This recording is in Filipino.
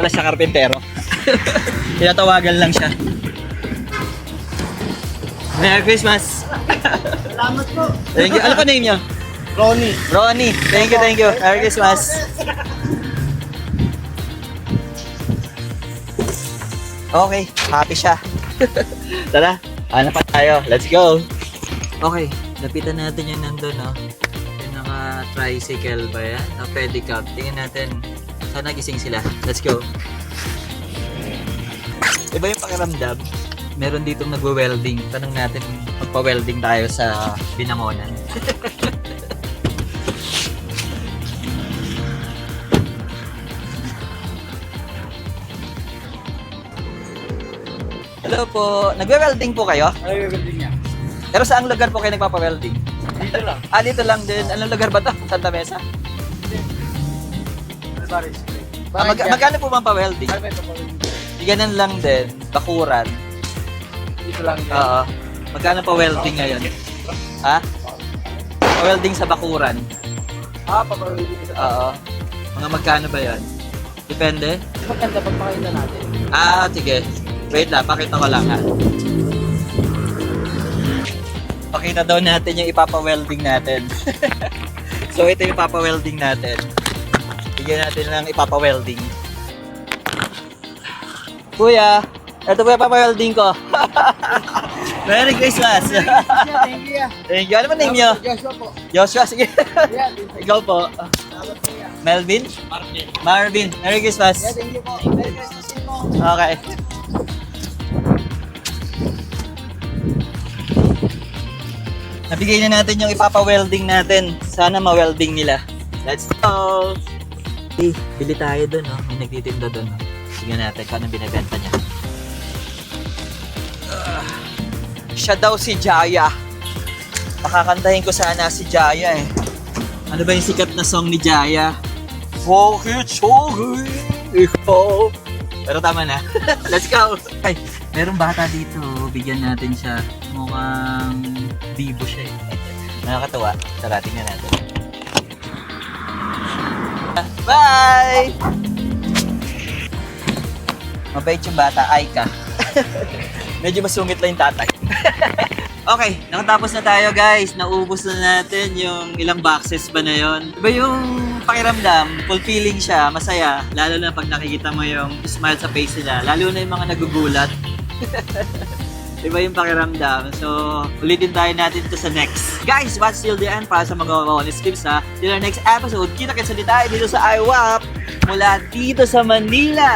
Wala siya karpentero. Tinatawagan lang siya. Merry Christmas! Salamat po. Thank you. Ano pa name niya? Ronnie. Ronnie. Thank you, thank you. Merry Christmas. Okay, happy siya. Tara, hanap pa tayo. Let's go. Okay, lapitan natin yung nandun, no? Yung naka-tricycle ba yan? O pedicab. Tingnan natin. Sana gising sila. Let's go. Iba yung pakiramdam. Meron ditong nagwe-welding. Tanong natin, magpa-welding tayo sa Binangonan. Hello po. Nagwe-welding po kayo? Ay, welding niya. Pero saang lugar po kayo nagpapa-welding? Dito lang. Ah, dito lang din. Anong lugar ba to? Santa Mesa? Paris. Magkano po bang pa-welding? Ganun lang din. Bakuran. Dito lang yan. Oo. Magkano pa-welding ngayon? Ha? Pa-welding sa bakuran. Papawelding sa Oo. Mga magkano ba yan? Depende? maganda pagpakita natin. Ah, sige. Wait lang, pakita ko lang ha. Pakita daw natin yung ipapa-welding natin. So ito yung ipapa-welding natin. Bigyan natin ng ipapa-welding. Kuya, ito po yung ipapa-welding ko. Merry Christmas! Thank you. Thank you. Ano ba name nyo? Joshua po. Joshua, sige. Yeah, Ikaw po. salamat po yan. Melvin? Marvin. Marvin. Merry Christmas. Yeah, thank you po. Merry Christmas din po. Okay. Nabigay na natin yung ipapa-welding natin. Sana ma-welding nila. Let's go! Okay, bili tayo dun, no? May nagtitinda dun, no? Tingnan natin kung anong binibenta niya. Siya daw si Jaya. Pakakantahin ko sana si Jaya, eh. Ano ba yung sikat na song ni Jaya? Bakit sorry ikaw? Pero tama na. Let's go! Ay, merong bata dito. Bigyan natin siya. Mukhang bibo siya eh. Nakakatawa. Tara, tingnan natin. Bye! Mabait yung bata. Ay ka. Medyo masungit lang yung tatay. Okay, nakatapos na tayo guys. Naubos na natin yung ilang boxes ba na yon. Diba yung pakiramdam, fulfilling siya, masaya. Lalo na pag nakikita mo yung smile sa face nila. Lalo na yung mga nagugulat. Diba yung pakiramdam? So, ulitin tayo natin ito sa next. Guys, watch till the end para sa mga bonus clips ha. Till our next episode, kita-kits ulit tayo dito sa IWAP mula dito sa Manila.